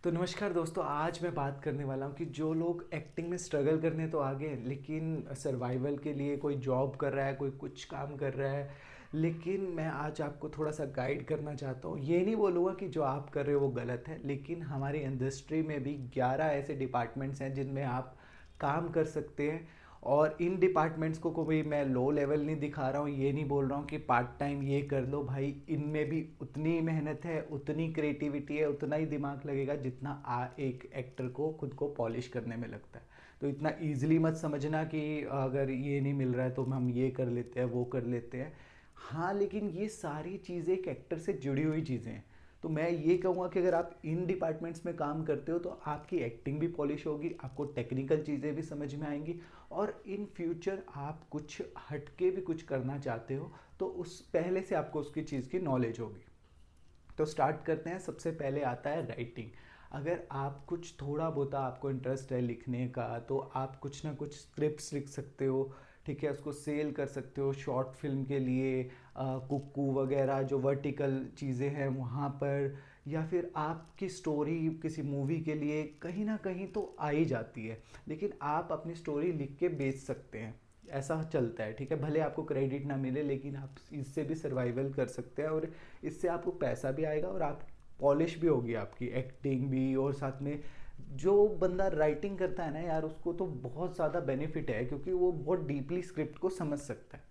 तो नमस्कार दोस्तों, आज मैं बात करने वाला हूँ कि जो लोग एक्टिंग में स्ट्रगल करने तो आगे हैं, लेकिन सर्वाइवल के लिए कोई जॉब कर रहा है, कोई कुछ काम कर रहा है। लेकिन मैं आज आपको थोड़ा सा गाइड करना चाहता हूँ। ये नहीं बोलूँगा कि जो आप कर रहे हो वो गलत है, लेकिन हमारी इंडस्ट्री में भी 11 ऐसे डिपार्टमेंट्स हैं जिनमें आप काम कर सकते हैं। और इन डिपार्टमेंट्स को भी मैं लो लेवल नहीं दिखा रहा हूँ, ये नहीं बोल रहा हूँ कि पार्ट टाइम ये कर लो भाई। इनमें भी उतनी मेहनत है, उतनी क्रिएटिविटी है, उतना ही दिमाग लगेगा जितना एक एक्टर को खुद को पॉलिश करने में लगता है। तो इतना ईजिली मत समझना कि अगर ये नहीं मिल रहा है तो हम ये कर लेते हैं, वो कर लेते हैं। हाँ, लेकिन ये सारी चीज़ें एक एक्टर से जुड़ी हुई चीज़ें हैं। तो मैं ये कहूँगा कि अगर आप इन डिपार्टमेंट्स में काम करते हो तो आपकी एक्टिंग भी पॉलिश होगी, आपको टेक्निकल चीज़ें भी समझ में आएंगी। और इन फ्यूचर आप कुछ हटके भी कुछ करना चाहते हो तो उस पहले से आपको उसकी चीज़ की नॉलेज होगी। तो स्टार्ट करते हैं। सबसे पहले आता है राइटिंग। अगर आप कुछ थोड़ा बहुत आपको इंटरेस्ट है लिखने का तो आप कुछ ना कुछ स्क्रिप्ट्स लिख सकते हो। ठीक है, उसको सेल कर सकते हो शॉर्ट फिल्म के लिए, कुक्कू वगैरह जो वर्टिकल चीज़ें हैं वहाँ पर, या फिर आपकी स्टोरी किसी मूवी के लिए कहीं ना कहीं तो आ ही जाती है। लेकिन आप अपनी स्टोरी लिख के बेच सकते हैं, ऐसा चलता है। ठीक है, भले आपको क्रेडिट ना मिले लेकिन आप इससे भी सर्वाइवल कर सकते हैं, और इससे आपको पैसा भी आएगा और आप पॉलिश भी होगी आपकी एक्टिंग भी। और साथ में जो बंदा राइटिंग करता है ना यार, उसको तो बहुत ज़्यादा बेनिफिट है क्योंकि वो बहुत डीपली स्क्रिप्ट को समझ सकता है।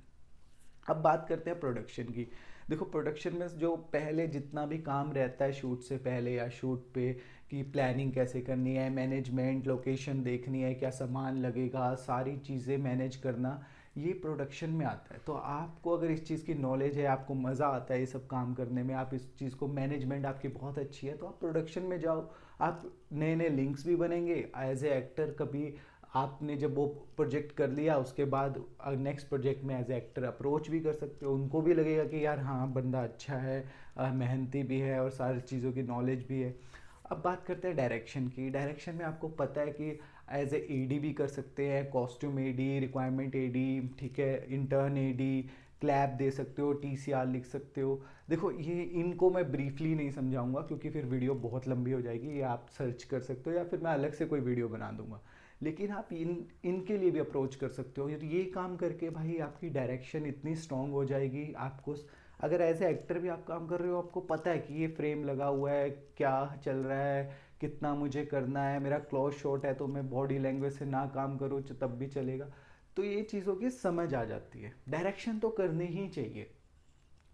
अब बात करते हैं प्रोडक्शन की। देखो, प्रोडक्शन में जो पहले जितना भी काम रहता है शूट से पहले या शूट पे, कि प्लानिंग कैसे करनी है, मैनेजमेंट, लोकेशन देखनी है, क्या सामान लगेगा, सारी चीज़ें मैनेज करना, ये प्रोडक्शन में आता है। तो आपको अगर इस चीज़ की नॉलेज है, आपको मज़ा आता है ये सब काम करने में, आप इस चीज़ को मैनेजमेंट आपकी बहुत अच्छी है, तो आप प्रोडक्शन में जाओ। आप नए नए लिंक्स भी बनेंगे एज ए एक्टर। कभी आपने जब वो प्रोजेक्ट कर लिया उसके बाद नेक्स्ट प्रोजेक्ट में एज ए एक्टर अप्रोच भी कर सकते हो। उनको भी लगेगा कि यार हाँ, बंदा अच्छा है, मेहनती भी है और सारी चीज़ों की नॉलेज भी है। अब बात करते हैं डायरेक्शन की। डायरेक्शन में आपको पता है कि एज ए एडी भी कर सकते हैं, कॉस्ट्यूम एडी, रिक्वायरमेंट एडी, ठीक है, इंटर्न एडी, क्लैप दे सकते हो, टीसीआर लिख सकते हो। देखो, ये इनको मैं ब्रीफली नहीं समझाऊंगा क्योंकि फिर वीडियो बहुत लंबी हो जाएगी। ये आप सर्च कर सकते हो या फिर मैं अलग से कोई वीडियो बना दूंगा। लेकिन आप इनके लिए भी अप्रोच कर सकते हो। ये काम करके भाई आपकी डायरेक्शन इतनी स्ट्रांग हो जाएगी। आपको अगर एज ए एक्टर भी आप काम कर रहे हो, आपको पता है कि ये फ्रेम लगा हुआ है, क्या चल रहा है, कितना मुझे करना है, मेरा क्लोज शॉट है तो मैं बॉडी लैंग्वेज से ना काम करूँ तब भी चलेगा। तो ये चीज़ों की समझ आ जाती है। डायरेक्शन तो करनी ही चाहिए।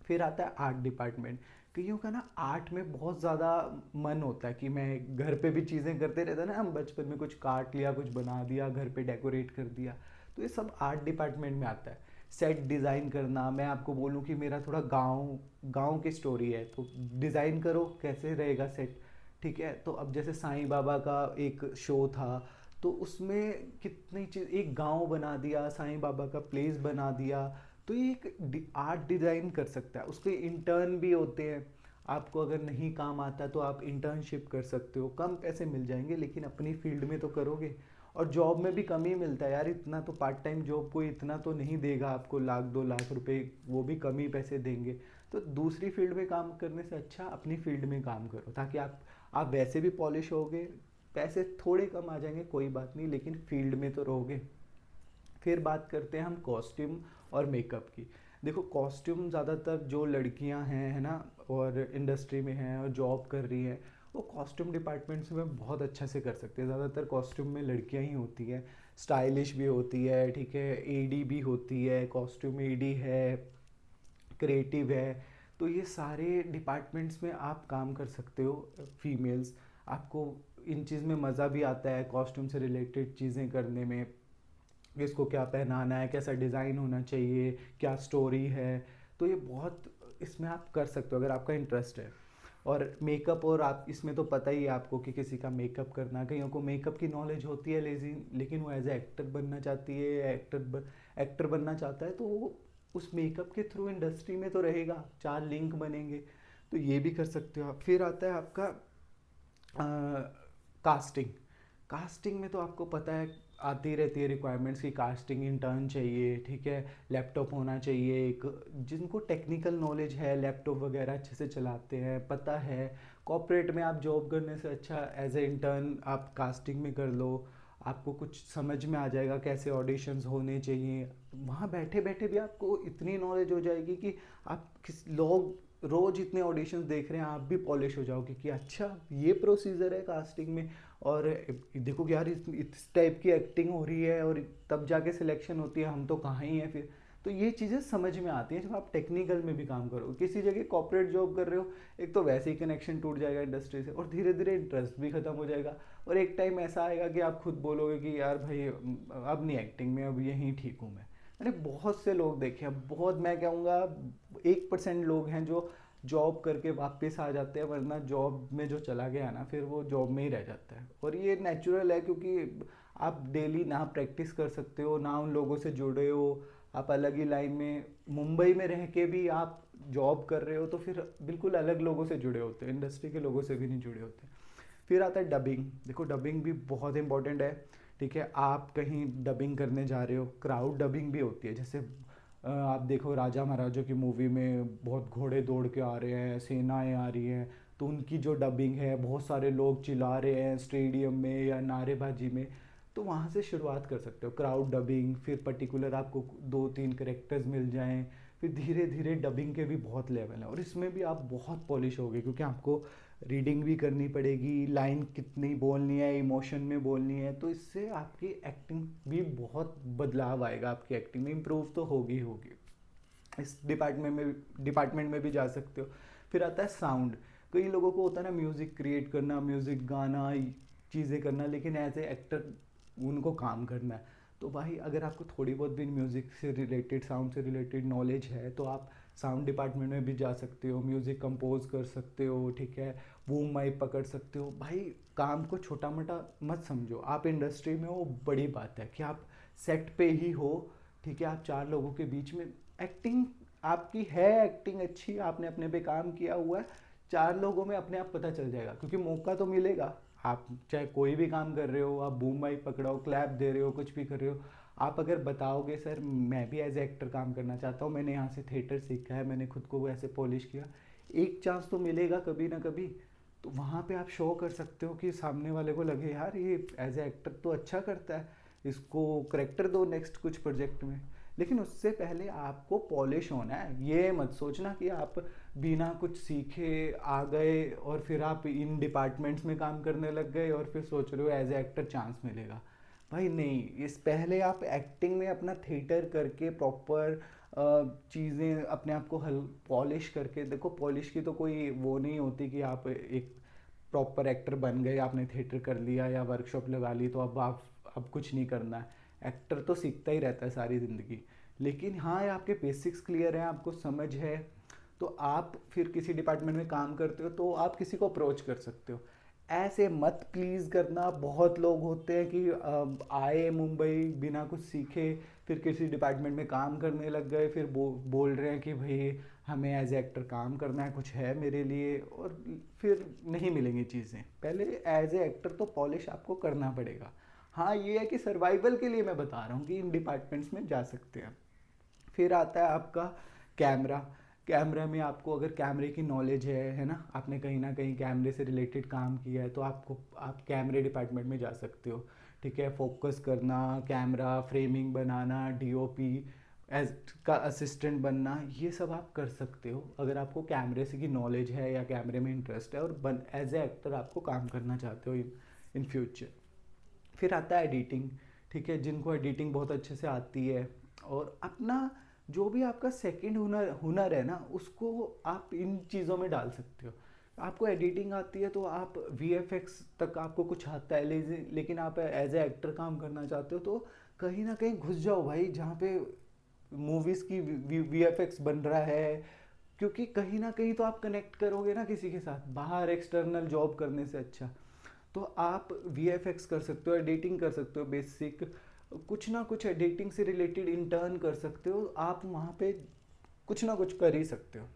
फिर आता है आर्ट डिपार्टमेंट। कईयों का ना आर्ट में बहुत ज़्यादा मन होता है कि मैं घर पे भी चीज़ें करते रहते हैं ना, हम बचपन में कुछ काट लिया, कुछ बना दिया, घर पे डेकोरेट कर दिया। तो ये सब आर्ट डिपार्टमेंट में आता है। सेट डिज़ाइन करना, मैं आपको बोलूँ कि मेरा थोड़ा गांव गांव की स्टोरी है तो डिज़ाइन करो कैसे रहेगा सेट। ठीक है, तो अब जैसे साईं बाबा का एक शो था, तो उसमें कितनी चीज़, एक गांव बना दिया, साईं बाबा का प्लेस बना दिया। तो ये एक आर्ट डिज़ाइन कर सकता है। उसके इंटर्न भी होते हैं। आपको अगर नहीं काम आता तो आप इंटर्नशिप कर सकते हो, कम पैसे मिल जाएंगे लेकिन अपनी फील्ड में तो करोगे। और जॉब में भी कम ही मिलता है यार, इतना तो पार्ट टाइम जॉब कोई इतना तो नहीं देगा आपको, 1-2 लाख रुपए, वो भी कम ही पैसे देंगे। तो दूसरी फील्ड में काम करने से अच्छा अपनी फील्ड में काम करो, ताकि आप वैसे भी पॉलिश होगे। पैसे थोड़े कम आ जाएंगे कोई बात नहीं, लेकिन फील्ड में तो रहोगे। फिर बात करते हैं हम कॉस्ट्यूम और मेकअप की। देखो, कॉस्ट्यूम ज़्यादातर जो लड़कियां हैं, है ना, और इंडस्ट्री में हैं और जॉब कर रही हैं, वो कॉस्ट्यूम डिपार्टमेंट्स में बहुत अच्छा से कर सकते हैं। ज़्यादातर कॉस्ट्यूम में लड़कियां ही होती हैं। स्टाइलिश भी होती है, ठीक है, एडी भी होती है, कॉस्ट्यूम एडी है, क्रिएटिव है। तो ये सारे डिपार्टमेंट्स में आप काम कर सकते हो। फीमेल्स, आपको इन चीज़ में मज़ा भी आता है कॉस्ट्यूम से रिलेटेड चीज़ें करने में, कि इसको क्या पहनाना है, कैसा डिज़ाइन होना चाहिए, क्या स्टोरी है। तो ये बहुत, इसमें आप कर सकते हो अगर आपका इंटरेस्ट है। और मेकअप, और आप इसमें तो पता ही है आपको कि किसी का मेकअप करना, कईयों को मेकअप की नॉलेज होती है लेकिन वो एज ए एक्टर बनना चाहती है, एक्टर बनना चाहता है, तो वो उस मेकअप के थ्रू इंडस्ट्री में तो रहेगा, 4 लिंक बनेंगे। तो ये भी कर सकते हो आप। फिर आता है आपका कास्टिंग। कास्टिंग में तो आपको पता है आती रहती है रिक्वायरमेंट्स की, कास्टिंग इंटर्न चाहिए, ठीक है, लैपटॉप होना चाहिए, एक जिनको टेक्निकल नॉलेज है, लैपटॉप वगैरह अच्छे से चलाते हैं, पता है कॉर्पोरेट में आप जॉब करने से अच्छा एज ए इंटर्न आप कास्टिंग में कर लो, आपको कुछ समझ में आ जाएगा कैसे ऑडिशंस होने चाहिए। वहाँ बैठे बैठे भी आपको इतनी नॉलेज हो जाएगी कि आप किस लोग रोज इतने ऑडिशंस देख रहे हैं, आप भी पॉलिश हो जाओगे कि अच्छा ये प्रोसीजर है कास्टिंग में। और देखो कि यार इस टाइप की एक्टिंग हो रही है और तब जाके सिलेक्शन होती है, हम तो कहाँ ही हैं फिर। तो ये चीज़ें समझ में आती हैं जब आप टेक्निकल में भी काम करो। किसी जगह कॉर्पोरेट जॉब कर रहे हो, एक तो वैसे ही कनेक्शन टूट जाएगा इंडस्ट्री से, और धीरे धीरे इंटरेस्ट भी खत्म हो जाएगा। और एक टाइम ऐसा आएगा कि आप खुद बोलोगे कि यार भाई अब नहीं एक्टिंग में, अब यहीं ठीक हूँ मैं। मैंने बहुत से लोग देखे हैं, बहुत, मैं कहूँगा 1% लोग हैं जो जॉब करके वापस आ जाते हैं, वरना जॉब में जो चला गया ना फिर वो जॉब में ही रह जाता है। और ये नेचुरल है, क्योंकि आप डेली ना प्रैक्टिस कर सकते हो, ना उन लोगों से जुड़े हो, आप अलग ही लाइन में, मुंबई में रह के भी आप जॉब कर रहे हो तो फिर बिल्कुल अलग लोगों से जुड़े होते हैं, इंडस्ट्री के लोगों से भी नहीं जुड़े होते। फिर आता है डबिंग। देखो डबिंग भी बहुत इंपॉर्टेंट है। ठीक है, आप कहीं डबिंग करने जा रहे हो, क्राउड डबिंग भी होती है। जैसे आप देखो राजा महाराजों की मूवी में बहुत घोड़े दौड़ के आ रहे हैं, सेनाएं आ रही हैं, तो उनकी जो डबिंग है, बहुत सारे लोग चिल्ला रहे हैं स्टेडियम में या नारेबाजी में, तो वहाँ से शुरुआत कर सकते हो क्राउड डबिंग। फिर पर्टिकुलर आपको 2-3 करेक्टर्स मिल जाएं, फिर धीरे धीरे डबिंग के भी बहुत लेवल है, और इसमें भी आप बहुत पॉलिश होगे, क्योंकि आपको रीडिंग भी करनी पड़ेगी, लाइन कितनी बोलनी है, इमोशन में बोलनी है, तो इससे आपकी एक्टिंग भी बहुत बदलाव आएगा, आपकी एक्टिंग में इम्प्रूव तो होगी ही होगी। इस डिपार्टमेंट में भी जा सकते हो। फिर आता है साउंड। कई लोगों को होता है ना म्यूज़िक क्रिएट करना, म्यूज़िक गाना, चीज़ें करना, लेकिन एज ए एक्टर उनको काम करना है। तो भाई अगर आपको थोड़ी बहुत भी म्यूज़िक से रिलेटेड, साउंड से रिलेटेड नॉलेज है, तो आप साउंड डिपार्टमेंट में भी जा सकते हो, म्यूज़िक कंपोज कर सकते हो। ठीक है, बूम माइक पकड़ सकते हो। भाई काम को छोटा मोटा मत समझो, आप इंडस्ट्री में हो, बड़ी बात है कि आप सेट पे ही हो। ठीक है, आप 4 लोगों के बीच में एक्टिंग आपकी है, एक्टिंग अच्छी, आपने अपने पे काम किया हुआ है, 4 लोगों में अपने आप पता चल जाएगा, क्योंकि मौका तो मिलेगा। आप चाहे कोई भी काम कर रहे हो, आप बूम माइक पकड़ाओ, क्लैप दे रहे हो, कुछ भी कर रहे हो, आप अगर बताओगे सर मैं भी एज ए एक्टर काम करना चाहता हूँ, मैंने यहाँ से थिएटर सीखा है, मैंने खुद को ऐसे पॉलिश किया, एक चांस तो मिलेगा कभी ना कभी। तो वहाँ पे आप शो कर सकते हो कि सामने वाले को लगे यार ये एज ए एक्टर तो अच्छा करता है, इसको करेक्टर दो नेक्स्ट कुछ प्रोजेक्ट में। लेकिन उससे पहले आपको पॉलिश होना है। ये मत सोचना कि आप बिना कुछ सीखे आ गए और फिर आप इन डिपार्टमेंट्स में काम करने लग गए और फिर सोच रहे हो एज ए एक्टर चांस मिलेगा। भाई नहीं, इस पहले आप एक्टिंग में अपना थिएटर करके प्रॉपर चीज़ें अपने आप को हल पॉलिश करके देखो। पॉलिश की तो कोई वो नहीं होती कि आप एक प्रॉपर एक्टर बन गए, आपने थिएटर कर लिया या वर्कशॉप लगा ली तो अब आप अब कुछ नहीं करना है। एक्टर तो सीखता ही रहता है सारी ज़िंदगी। लेकिन हाँ, ये आपके बेसिक्स क्लियर हैं, आपको समझ है, तो आप फिर किसी डिपार्टमेंट में काम करते हो तो आप किसी को अप्रोच कर सकते हो। ऐसे मत प्लीज़ करना। बहुत लोग होते हैं कि आए मुंबई बिना कुछ सीखे, फिर किसी डिपार्टमेंट में काम करने लग गए, फिर बोल रहे हैं कि भाई हमें एज एक्टर काम करना है, कुछ है मेरे लिए, और फिर नहीं मिलेंगी चीज़ें। पहले एज ए एक्टर तो पॉलिश आपको करना पड़ेगा। हाँ, ये है कि सर्वाइवल के लिए मैं बता रहा हूँ कि इन डिपार्टमेंट्स में जा सकते हैं। फिर आता है आपका कैमरा। कैमरा में आपको अगर कैमरे की नॉलेज है ना, आपने कहीं ना कहीं कैमरे से रिलेटेड काम किया है, तो आप कैमरे डिपार्टमेंट में जा सकते हो। ठीक है, फोकस करना, कैमरा फ्रेमिंग बनाना, डीओपी एज का असिस्टेंट बनना, ये सब आप कर सकते हो अगर आपको कैमरे से की नॉलेज है या कैमरे में इंटरेस्ट है, और एज ए एक्टर आपको काम करना चाहते हो इन फ्यूचर। फिर आता है एडिटिंग। ठीक है, जिनको एडिटिंग बहुत अच्छे से आती है, और अपना जो भी आपका सेकंड हुनर हुनर है ना, उसको आप इन चीज़ों में डाल सकते हो। आपको एडिटिंग आती है तो आप वीएफएक्स तक आपको कुछ आता है, लेकिन आप एज ए एक्टर काम करना चाहते हो तो कहीं ना कहीं घुस जाओ भाई, जहाँ पे मूवीज़ की वीएफएक्स बन रहा है। क्योंकि कहीं ना कहीं तो आप कनेक्ट करोगे ना किसी के साथ, बाहर एक्सटर्नल जॉब करने से अच्छा। तो आप वीएफएक्स कर सकते हो, एडिटिंग कर सकते हो, बेसिक कुछ ना कुछ एडिटिंग से रिलेटेड इंटर्न कर सकते हो आप, वहाँ पे कुछ ना कुछ कर ही सकते हो।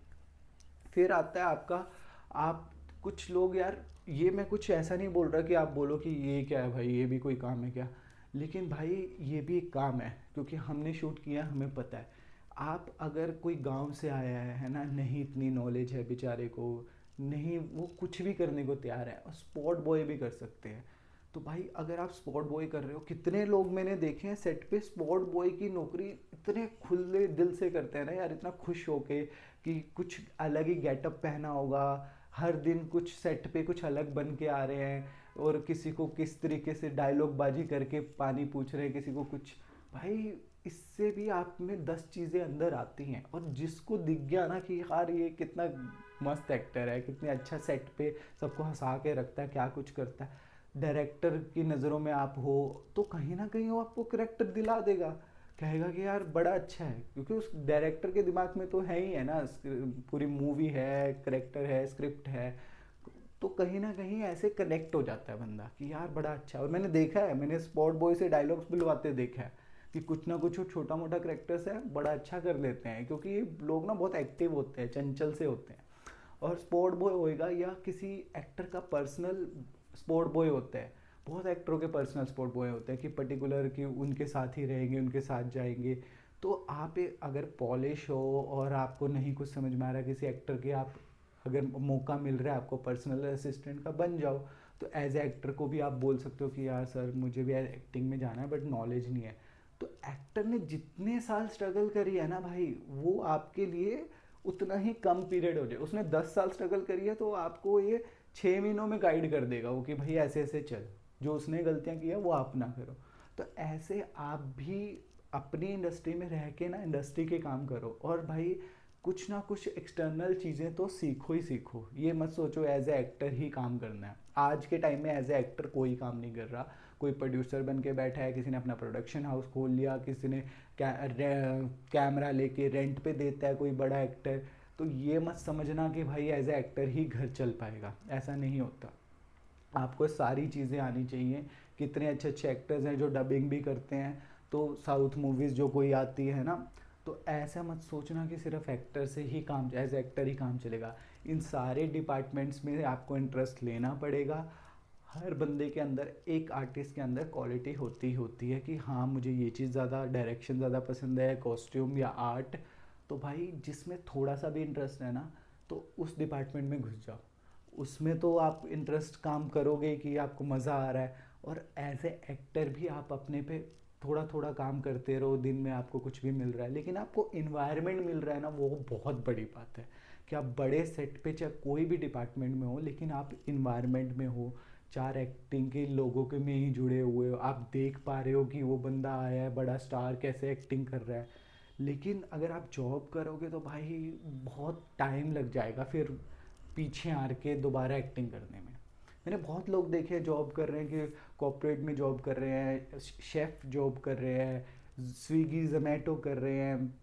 फिर आता है आपका, आप कुछ लोग यार, ये मैं कुछ ऐसा नहीं बोल रहा कि आप बोलो कि ये क्या है भाई, ये भी कोई काम है क्या, लेकिन भाई ये भी एक काम है, क्योंकि हमने शूट किया, हमें पता है। आप अगर कोई गांव से आया है ना, नहीं इतनी नॉलेज है बेचारे को, नहीं, वो कुछ भी करने को तैयार है और स्पॉट बॉय भी कर सकते हैं। तो भाई अगर आप स्पॉट बॉय कर रहे हो, कितने लोग मैंने देखे हैं सेट पे स्पॉट बॉय की नौकरी इतने खुले दिल से करते हैं ना यार, इतना खुश होके कि कुछ अलग ही गेटअप पहना होगा, हर दिन कुछ सेट पे कुछ अलग बन के आ रहे हैं, और किसी को किस तरीके से डायलॉग बाजी करके पानी पूछ रहे हैं, किसी को कुछ। भाई इससे भी आप में 10 चीज़ें अंदर आती हैं, और जिसको दिख गया ना कि यार ये कितना मस्त एक्टर है, कितने अच्छा सेट पे सबको हंसा के रखता है, क्या कुछ करता है, डायरेक्टर की नज़रों में आप हो, तो कहीं ना कहीं वो आपको करेक्टर दिला देगा, कहेगा कि यार बड़ा अच्छा है, क्योंकि उस डायरेक्टर के दिमाग में तो है ही है ना, पूरी मूवी है, करेक्टर है, स्क्रिप्ट है। तो कहीं ना कहीं ऐसे कनेक्ट हो जाता है बंदा कि यार बड़ा अच्छा है। और मैंने देखा है, मैंने स्पॉट बॉय से डायलॉग्स बुलवाते देखा है कि कुछ ना कुछ छोटा मोटा करेक्टर्स है बड़ा अच्छा कर लेते हैं, क्योंकि ये लोग ना बहुत एक्टिव होते हैं, चंचल से होते हैं। और स्पोर्ट बॉय होएगा या किसी एक्टर का पर्सनल स्पोर्ट बॉय होता है, बहुत एक्टरों के पर्सनल स्पोर्ट बॉय होते हैं कि पर्टिकुलर कि उनके साथ ही रहेंगे, उनके साथ जाएंगे। तो आप अगर पॉलिश हो और आपको नहीं कुछ समझ में आ रहा किसी एक्टर के, आप अगर मौका मिल रहा है आपको पर्सनल असिस्टेंट का, बन जाओ। तो एज ए एक्टर को भी आप बोल सकते हो कि यार सर मुझे भी एक्टिंग में जाना है बट नॉलेज नहीं है। तो एक्टर ने जितने साल स्ट्रगल करी है ना भाई, वो आपके लिए उतना ही कम पीरियड हो जाए। उसने 10 साल स्ट्रगल करी है, तो आपको ये 6 महीनों में गाइड कर देगा वो कि भाई ऐसे ऐसे चल, जो उसने गलतियां की है वो आप ना करो। तो ऐसे आप भी अपनी इंडस्ट्री में रह के ना इंडस्ट्री के काम करो, और भाई कुछ ना कुछ एक्सटर्नल चीज़ें तो सीखो ही सीखो। ये मत सोचो एज ए एक्टर ही काम करना है। आज के टाइम में एज ए एक्टर कोई काम नहीं कर रहा। कोई प्रोड्यूसर बन के बैठा है, किसी ने अपना प्रोडक्शन हाउस खोल लिया, किसी ने कैमरा लेके रेंट पे देता है कोई बड़ा एक्टर। तो ये मत समझना कि भाई एज ए एक्टर ही घर चल पाएगा, ऐसा नहीं होता। आपको सारी चीज़ें आनी चाहिए। कितने अच्छे अच्छे एक्टर्स हैं जो डबिंग भी करते हैं, तो साउथ मूवीज़ जो कोई आती है ना, तो ऐसा मत सोचना कि सिर्फ एक्टर से ही काम, एज एक्टर ही काम चलेगा। इन सारे डिपार्टमेंट्स में आपको इंटरेस्ट लेना पड़ेगा। हर बंदे के अंदर, एक आर्टिस्ट के अंदर क्वालिटी होती ही होती है कि हाँ मुझे ये चीज़ ज़्यादा, डायरेक्शन ज़्यादा पसंद है, कॉस्ट्यूम या आर्ट। तो भाई जिसमें थोड़ा सा भी इंटरेस्ट है ना, तो उस डिपार्टमेंट में घुस जाओ। उसमें तो आप इंटरेस्ट काम करोगे कि आपको मज़ा आ रहा है। और एज ए एक्टर भी आप अपने पे थोड़ा थोड़ा काम करते रहो, दिन में आपको कुछ भी मिल रहा है लेकिन आपको इन्वायरमेंट मिल रहा है ना, वो बहुत बड़ी बात है। कि आप बड़े सेट पे चाहे कोई भी डिपार्टमेंट में हो, लेकिन आप इन्वायरमेंट में हो, चार एक्टिंग के लोगों के में ही जुड़े हुए हो, आप देख पा रहे हो कि वो बंदा आया है बड़ा स्टार कैसे एक्टिंग कर रहा है। लेकिन अगर आप जॉब करोगे तो भाई बहुत टाइम लग जाएगा फिर पीछे आर के दोबारा एक्टिंग करने में। मैंने बहुत लोग देखे जॉब कर रहे हैं कि कॉर्पोरेट में जॉब कर रहे हैं, शेफ़ जॉब कर रहे हैं, स्विगी जोमेटो कर रहे हैं,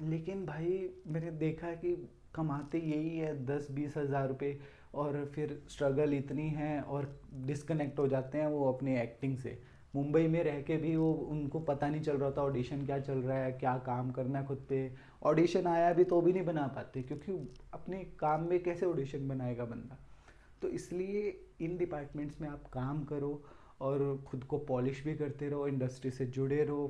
लेकिन भाई मैंने देखा है कि कमाते यही है 10-20 हज़ार रुपये, और फिर स्ट्रगल इतनी है और डिस्कनेक्ट हो जाते हैं वो अपनी एक्टिंग से। मुंबई में रह के भी वो, उनको पता नहीं चल रहा था ऑडिशन क्या चल रहा है, क्या काम करना है खुद पे। ऑडिशन आया भी तो भी नहीं बना पाते, क्योंकि अपने काम में कैसे ऑडिशन बनाएगा बंदा। तो इसलिए इन डिपार्टमेंट्स में आप काम करो और खुद को पॉलिश भी करते रहो, इंडस्ट्री से जुड़े रहो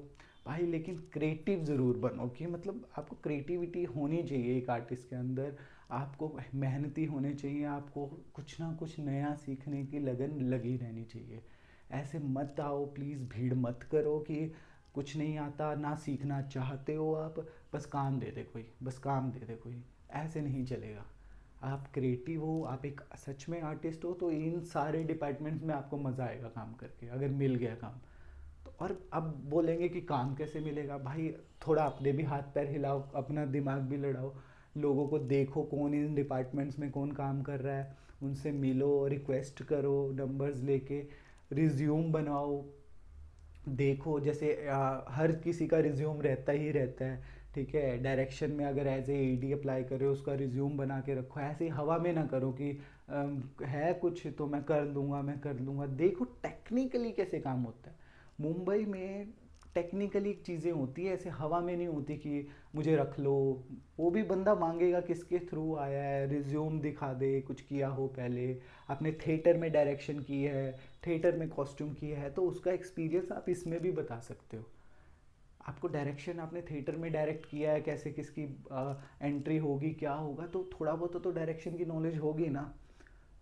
भाई। लेकिन क्रिएटिव ज़रूर बनो, कि मतलब आपको क्रिएटिविटी होनी चाहिए एक आर्टिस्ट के अंदर। आपको मेहनती होने चाहिए, आपको कुछ ना कुछ नया सीखने की लगन लगी रहनी चाहिए। ऐसे मत आओ प्लीज़, भीड़ मत करो कि कुछ नहीं आता ना सीखना चाहते हो आप, बस काम दे दे कोई, बस काम दे दे कोई। ऐसे नहीं चलेगा। आप क्रिएटिव हो, आप एक सच में आर्टिस्ट हो, तो इन सारे डिपार्टमेंट्स में आपको मज़ा आएगा काम करके, अगर मिल गया काम तो। और अब बोलेंगे कि काम कैसे मिलेगा, भाई थोड़ा अपने भी हाथ पैर हिलाओ, अपना दिमाग भी लड़ाओ, लोगों को देखो कौन इन डिपार्टमेंट्स में कौन काम कर रहा है, उनसे मिलो, रिक्वेस्ट करो, नंबर्स लेके रिज्यूम बनवाओ। देखो जैसे हर किसी का रिज्यूम रहता ही रहता है, ठीक है। डायरेक्शन में अगर एज ए ईडी अप्लाई कर रहे हो, उसका रिज्यूम बना के रखो। ऐसे ही हवा में ना करो कि है कुछ तो मैं कर लूँगा, मैं कर लूँगा। देखो टेक्निकली कैसे काम होता है। मुंबई में टेक्निकली चीज़ें होती है, ऐसे हवा में नहीं होती कि मुझे रख लो। वो भी बंदा मांगेगा किसके थ्रू आया है, रिज्यूम दिखा दे, कुछ किया हो पहले, आपने थिएटर में डायरेक्शन की है, थिएटर में कॉस्ट्यूम किया है, तो उसका एक्सपीरियंस आप इसमें भी बता सकते हो। आपको डायरेक्शन, आपने थिएटर में डायरेक्ट किया है, कैसे किसकी एंट्री होगी, क्या होगा, तो थोड़ा बहुत तो डायरेक्शन की नॉलेज होगी ना,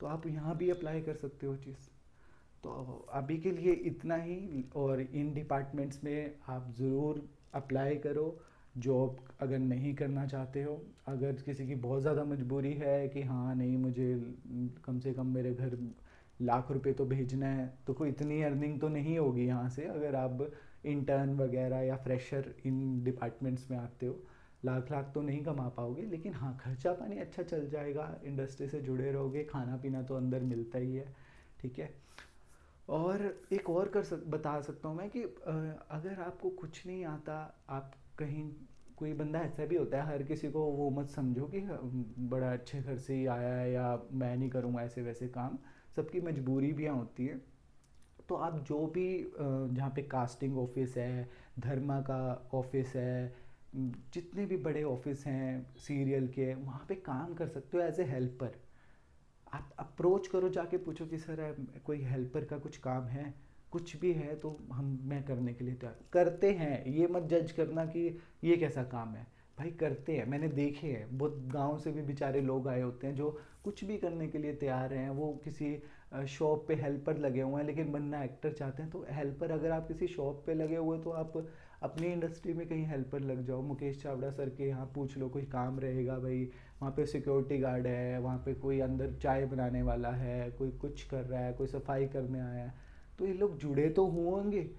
तो आप यहाँ भी अप्लाई कर सकते हो चीज़। तो अभी के लिए इतना ही, और इन डिपार्टमेंट्स में आप ज़रूर अप्लाई करो। जॉब अगर नहीं करना चाहते हो, अगर किसी की बहुत ज़्यादा मजबूरी है कि हाँ नहीं मुझे कम से कम मेरे घर लाख रुपए तो भेजना है, तो कोई इतनी अर्निंग तो नहीं होगी यहाँ से अगर आप इंटर्न वगैरह या फ्रेशर इन डिपार्टमेंट्स में आते हो। लाख लाख तो नहीं कमा पाओगे, लेकिन हाँ खर्चा पानी अच्छा चल जाएगा, इंडस्ट्री से जुड़े रहोगे, खाना पीना तो अंदर मिलता ही है। ठीक है। और एक और बता सकता हूँ मैं कि अगर आपको कुछ नहीं आता, आप कहीं, कोई बंदा ऐसा भी होता है, हर किसी को वो मत समझो कि बड़ा अच्छे घर से ही आया है या मैं नहीं करूँगा ऐसे वैसे काम, सबकी मजबूरी भी यहाँ होती है। तो आप जो भी जहाँ पे कास्टिंग ऑफिस है, धर्मा का ऑफिस है, जितने भी बड़े ऑफिस हैं सीरियल के, वहाँ पे काम कर सकते हो एज ए हेल्पर। आप अप्रोच करो, जाके पूछो कि सर कोई हेल्पर का कुछ काम है, कुछ भी है तो मैं करने के लिए तैयार। करते हैं, ये मत जज करना कि ये कैसा काम है, भाई करते हैं, मैंने देखे हैं, बहुत गांव से भी बेचारे लोग आए होते हैं जो कुछ भी करने के लिए तैयार हैं। वो किसी शॉप पे हेल्पर लगे हुए हैं लेकिन बनना एक्टर चाहते हैं, तो हेल्पर, अगर आप किसी शॉप पे लगे हुए तो आप अपनी इंडस्ट्री में कहीं हेल्पर लग जाओ। मुकेश चावड़ा सर के यहाँ पूछ लो, कोई काम रहेगा भाई, वहाँ पे सिक्योरिटी गार्ड है, वहाँ पे कोई अंदर चाय बनाने वाला है, कोई कुछ कर रहा है, कोई सफाई करने आया है, तो ये लोग जुड़े तो होंगे,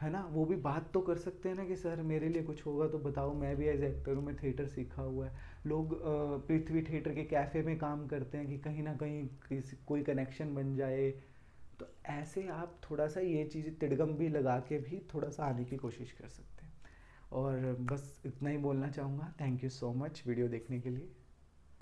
है ना, वो भी बात तो कर सकते हैं ना कि सर मेरे लिए कुछ होगा तो बताओ, मैं भी एज एक्टर हूँ, मैं थिएटर सीखा हुआ है। लोग पृथ्वी थिएटर के कैफ़े में काम करते हैं कि कहीं ना कहीं किसी कोई कनेक्शन बन जाए। तो ऐसे आप थोड़ा सा ये चीज़ तिड़गम भी लगा के भी थोड़ा सा आने की कोशिश कर सकते हैं। और बस इतना ही बोलना चाहूँगा। Thank you so much video देखने के लिए।